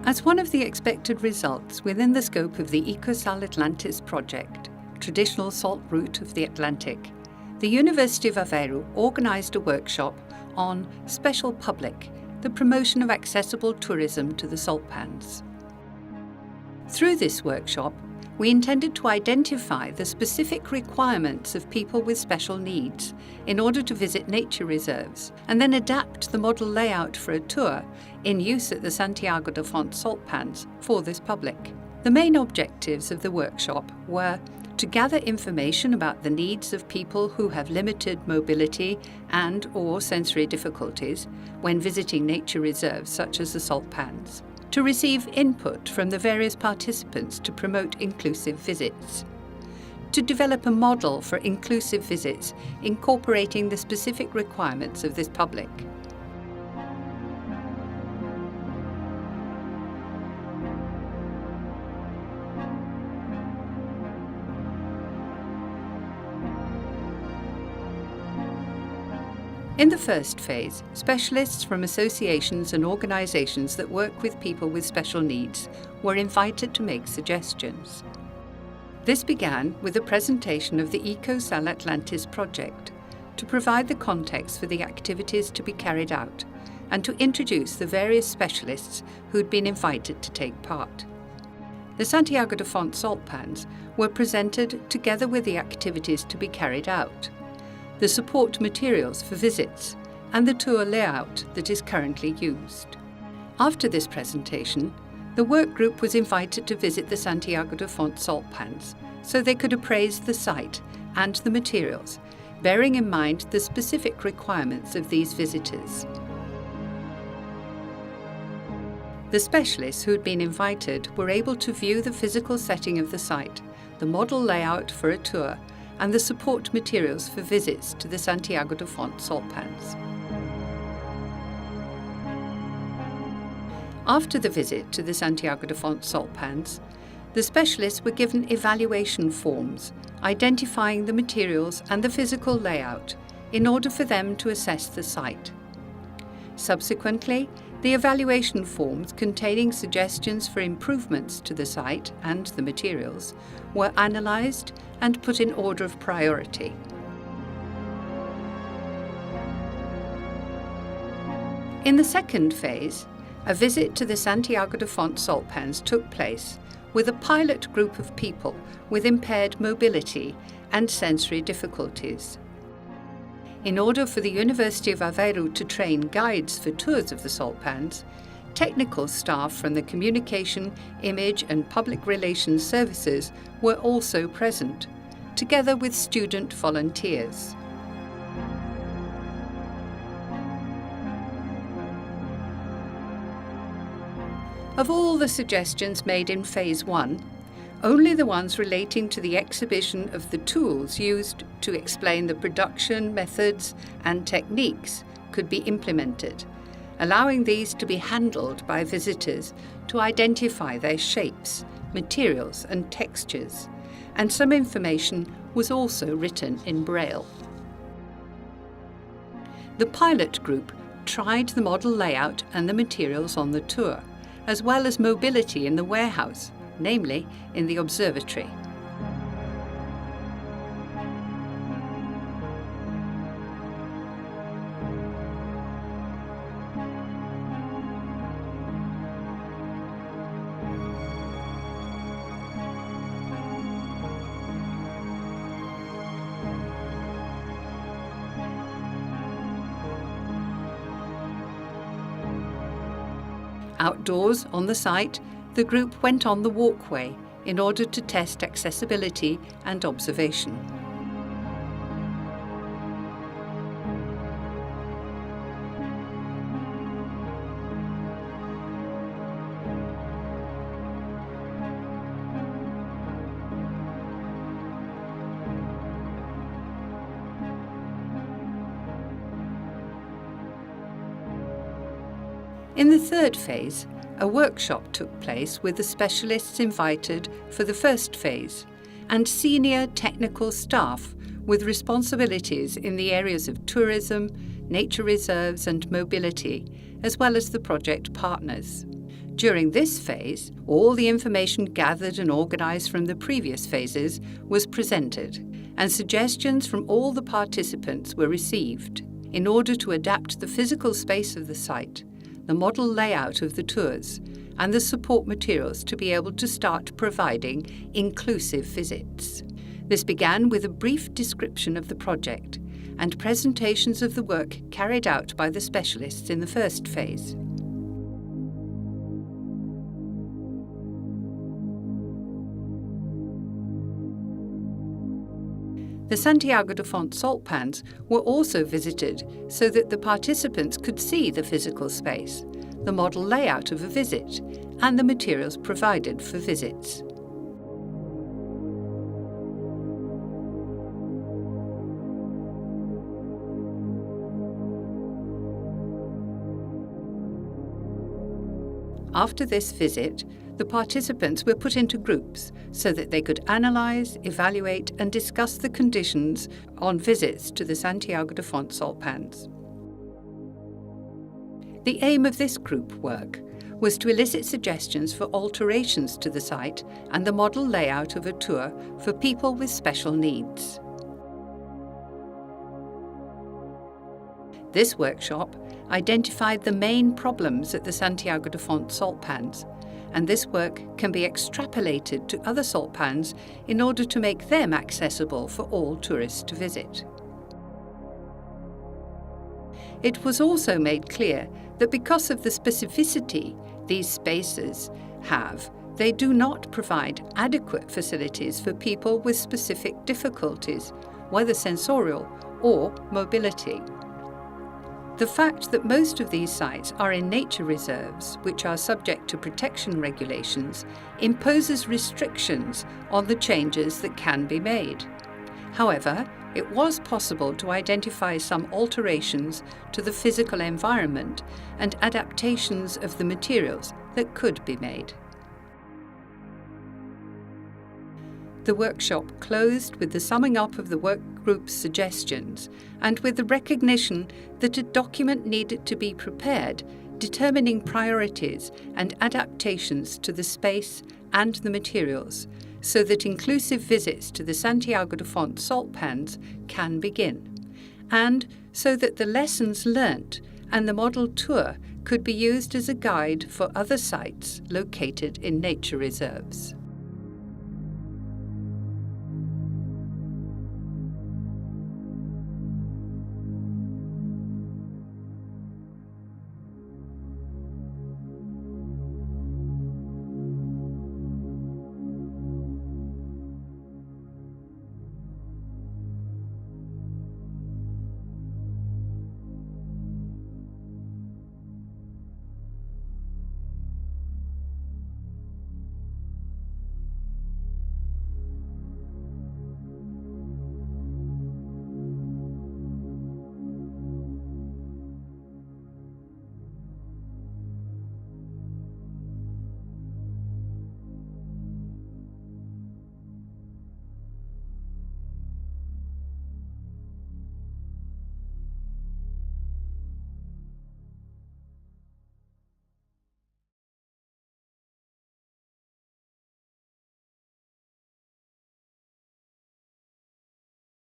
As one of the expected results within the scope of the EcoSal Atlantis project, traditional salt route of the Atlantic, the University of Aveiro organised a workshop on Special Public, the promotion of accessible tourism to the saltpans. Through this workshop, we intended to identify the specific requirements of people with special needs in order to visit nature reserves, and then adapt the model layout for a tour in use at the Santiago de Font saltpans for this public. The main objectives of the workshop were to gather information about the needs of people who have limited mobility and/or sensory difficulties when visiting nature reserves such as the saltpans, to receive input from the various participants to promote inclusive visits, to develop a model for inclusive visits incorporating the specific requirements of this public. In the first phase, specialists from associations and organisations that work with people with special needs were invited to make suggestions. This began with a presentation of the EcoSal Atlantis project to provide the context for the activities to be carried out and to introduce the various specialists who'd been invited to take part. The Santiago de Font saltpans were presented together with the activities to be carried out, the support materials for visits, and the tour layout that is currently used. After this presentation, the work group was invited to visit the Santiago de Font saltpans so they could appraise the site and the materials, bearing in mind the specific requirements of these visitors. The specialists who had been invited were able to view the physical setting of the site, the model layout for a tour, and the support materials for visits to the Santiago de Font saltpans. After the visit to the Santiago de Font saltpans, the specialists were given evaluation forms identifying the materials and the physical layout in order for them to assess the site. Subsequently, the evaluation forms containing suggestions for improvements to the site and the materials were analysed and put in order of priority. In the second phase, a visit to the Santiago de Font saltpans took place with a pilot group of people with impaired mobility and sensory difficulties. In order for the University of Aveiro to train guides for tours of the saltpans, technical staff from the Communication, Image and Public Relations Services were also present, together with student volunteers. Of all the suggestions made in Phase 1, only the ones relating to the exhibition of the tools used to explain the production methods and techniques could be implemented, allowing these to be handled by visitors to identify their shapes, materials and textures, and some information was also written in Braille. The pilot group tried the model layout and the materials on the tour, as well as mobility in the warehouse, namely in the observatory. Outdoors on the site, the group went on the walkway in order to test accessibility and observation. In the third phase, a workshop took place with the specialists invited for the first phase and senior technical staff with responsibilities in the areas of tourism, nature reserves and mobility, as well as the project partners. During this phase, all the information gathered and organised from the previous phases was presented, and suggestions from all the participants were received in order to adapt the physical space of the site, the model layout of the tours, and the support materials to be able to start providing inclusive visits. This began with a brief description of the project and presentations of the work carried out by the specialists in the first phase. The Santiago de Font salt pans were also visited so that the participants could see the physical space, the model layout of a visit, and the materials provided for visits. After this visit, the participants were put into groups so that they could analyse, evaluate and discuss the conditions on visits to the Santiago de Font salt pans. The aim of this group work was to elicit suggestions for alterations to the site and the model layout of a tour for people with special needs. This workshop identified the main problems at the Santiago de Font salt pans, and this work can be extrapolated to other salt pans in order to make them accessible for all tourists to visit. It was also made clear that because of the specificity these spaces have, they do not provide adequate facilities for people with specific difficulties, whether sensorial or mobility. The fact that most of these sites are in nature reserves, which are subject to protection regulations, imposes restrictions on the changes that can be made. However, it was possible to identify some alterations to the physical environment and adaptations of the materials that could be made. The workshop closed with the summing up of the work group's suggestions and with the recognition that a document needed to be prepared determining priorities and adaptations to the space and the materials so that inclusive visits to the Santiago de Font salt pans can begin, and so that the lessons learnt and the model tour could be used as a guide for other sites located in nature reserves.